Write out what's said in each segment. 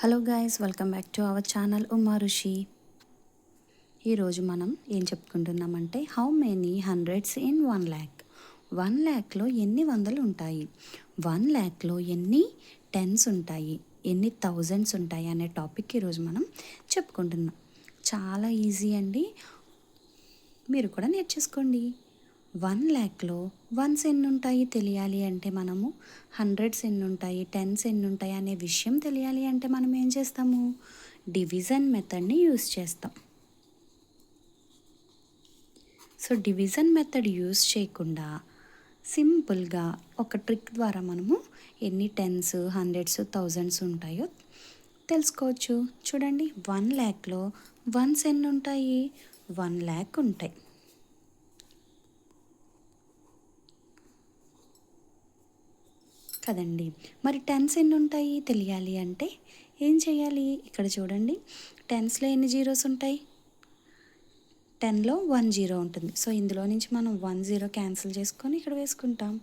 Hello guys, welcome back to our channel Uma Rishi. ఈరోజు మనం ఏం చెప్పుకుంటున్నామంటే how many hundreds in 1 lakh. 1 lakhలో ఎన్ని వందలు ఉంటాయి, 1 lakhలో ఎన్ని టెన్స్ ఉంటాయి, ఎన్ని థౌజండ్స్ ఉంటాయి అనే టాపిక్ ఈరోజు మనం చెప్పుకుంటున్నాం. చాలా ఈజీ అండి, మీరు కూడా నేర్చేసుకోండి. 1 lakhలో వన్స్ ఎన్ని ఉంటాయి తెలియాలి అంటే మనము హండ్రెడ్స్ ఎన్ని ఉంటాయి, టెన్స్ ఎన్ని ఉంటాయి అనే విషయం తెలియాలి అంటే మనం ఏం చేస్తాము, డివిజన్ మెథడ్ని యూస్ చేస్తాం. సో డివిజన్ మెథడ్ యూస్ చేయకుండా సింపుల్గా ఒక ట్రిక్ ద్వారా మనము ఎన్ని టెన్స్, హండ్రెడ్స్, థౌజండ్స్ ఉంటాయో తెలుసుకోవచ్చు. చూడండి, 1 lakhలో వన్స్ ఎన్ని ఉంటాయి, 1 lakh ఉంటాయి కదండి. మరి టెన్స్ ఎన్ని ఉంటాయి తెలియాలి అంటే ఏం చేయాలి, ఇక్కడ చూడండి, టెన్స్లో ఎన్ని జీరోస్ ఉంటాయి, 10లో 1 జీరో ఉంటుంది. సో ఇందులో నుంచి మనం 1 జీరో క్యాన్సిల్ చేసుకొని ఇక్కడ వేసుకుంటాం.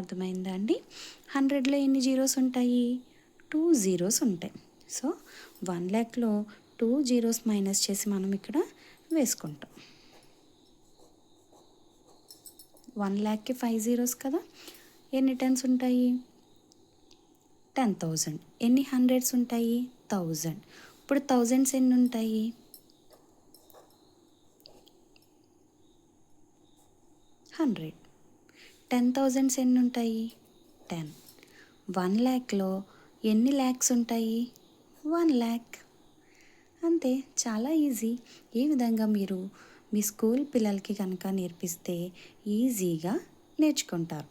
అర్థమైందా అండి? 100లో ఎన్ని జీరోస్ ఉంటాయి, 2 జీరోస్ ఉంటాయి. సో 1 lakhలో 2 జీరోస్ మైనస్ చేసి మనం ఇక్కడ వేసుకుంటాం. 1 lakhకి 5 జీరోస్ కదా, ఎన్ని టెన్స్ ఉంటాయి, 10,000. ఎన్ని హండ్రెడ్స్ ఉంటాయి, 1000. ఇప్పుడు థౌజండ్స్ ఎన్ని ఉంటాయి, 100. 10,000 ఎన్ని ఉంటాయి, 10. 1 lakhలో ఎన్ని ల్యాక్స్ ఉంటాయి, 1 lakh. అంతే, చాలా ఈజీ. ఈ విధంగా మీరు మీ స్కూల్ పిల్లలకి కనుక నేర్పిస్తే ఈజీగా నేర్చుకుంటారు.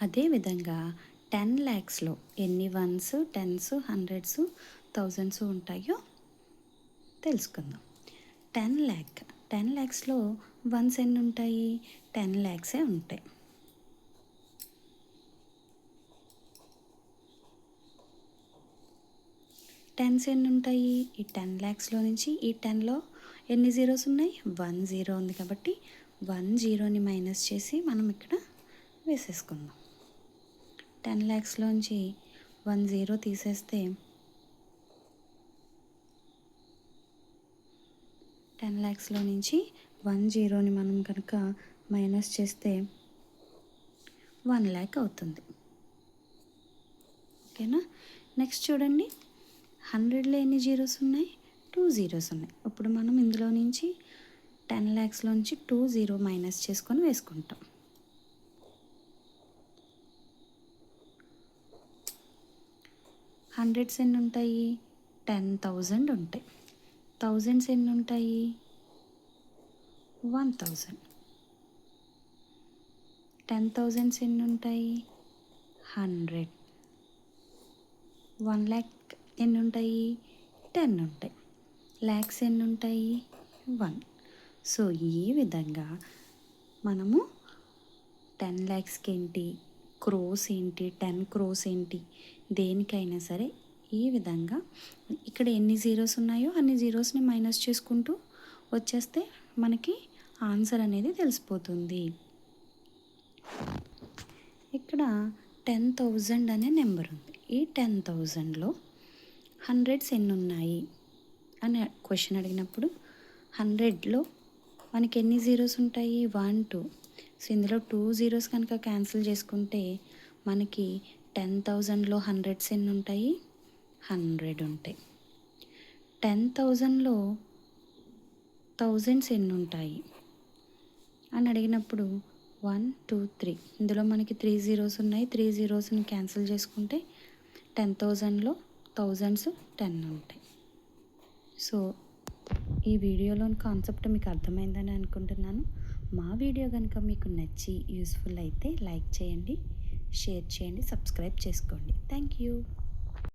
అదేవిధంగా 10 lakhsలో ఎన్ని వన్స్, టెన్స్, హండ్రెడ్స్, థౌజండ్స్ ఉంటాయో తెలుసుకుందాం. 10 lakhsలో వన్స్ ఎన్ని ఉంటాయి, 10 lakhs ఉంటాయి. టెన్స్ ఎన్ని ఉంటాయి, ఈ 10 lakhsలో నుంచి ఈ 10లో ఎన్ని జీరోస్ ఉన్నాయి, 1 జీరో ఉంది కాబట్టి 1 జీరోని మైనస్ చేసి మనం ఇక్కడ వేసేసుకుందాం. 10 lakhsలోంచి 1 జీరో తీసేస్తే 10 lakhsలో నుంచి 1 జీరోని మనం కనుక మైనస్ చేస్తే 1 lakh అవుతుంది. ఓకేనా? నెక్స్ట్ చూడండి, 100లో ఎన్ని జీరోస్ ఉన్నాయి, 2 జీరోస్ ఉన్నాయి. ఇప్పుడు మనం ఇందులో నుంచి 10 lakhsలోంచి 2 జీరో మైనస్ చేసుకొని వేసుకుంటాం. హండ్రెడ్స్ ఎన్ని ఉంటాయి, 10,000 ఉంటాయి. థౌజండ్స్ ఎన్ని ఉంటాయి, 1000. 10,000 ఎన్ని ఉంటాయి, 100. 1 lakh ఎన్ని ఉంటాయి, 10 ఉంటాయి. ల్యాక్స్ ఎన్ని ఉంటాయి, 1. సో ఈ విధంగా మనము 10 lakhsకి ఏంటి, క్రోస్ ఏంటి, 10 crores ఏంటి, దేనికైనా సరే ఈ విధంగా ఇక్కడ ఎన్ని జీరోస్ ఉన్నాయో అన్ని జీరోస్ని మైనస్ చేసుకుంటూ వచ్చేస్తే మనకి ఆన్సర్ అనేది తెలిసిపోతుంది. ఇక్కడ 10,000 అనే నెంబర్ ఉంది. ఈ 10,000లో హండ్రెడ్స్ ఎన్ని ఉన్నాయి అని క్వశ్చన్ అడిగినప్పుడు 100లో మనకి ఎన్ని జీరోస్ ఉంటాయి, 1 2. సో ఇందులో 2 జీరోస్ కనుక క్యాన్సిల్ చేసుకుంటే మనకి 10,000లో హండ్రెడ్స్ ఎన్ని ఉంటాయి, 100 ఉంటాయి. 10,000లో థౌజండ్స్ ఎన్ని ఉంటాయి అని అడిగినప్పుడు 1 2 3. ఇందులో మనకి 3 జీరోస్ ఉన్నాయి, 3 జీరోస్ని క్యాన్సిల్ చేసుకుంటే 10,000లో థౌజండ్స్ 10 ఉంటాయి. సో ఈ వీడియోలోని కాన్సెప్ట్ మీకు అర్థమైందని అనుకుంటున్నాను. మా వీడియో కనుక మీకు నచ్చి యూస్ఫుల్ అయితే లైక్ చేయండి, షేర్ చేయండి, సబ్స్క్రైబ్ చేసుకోండి. Thank you.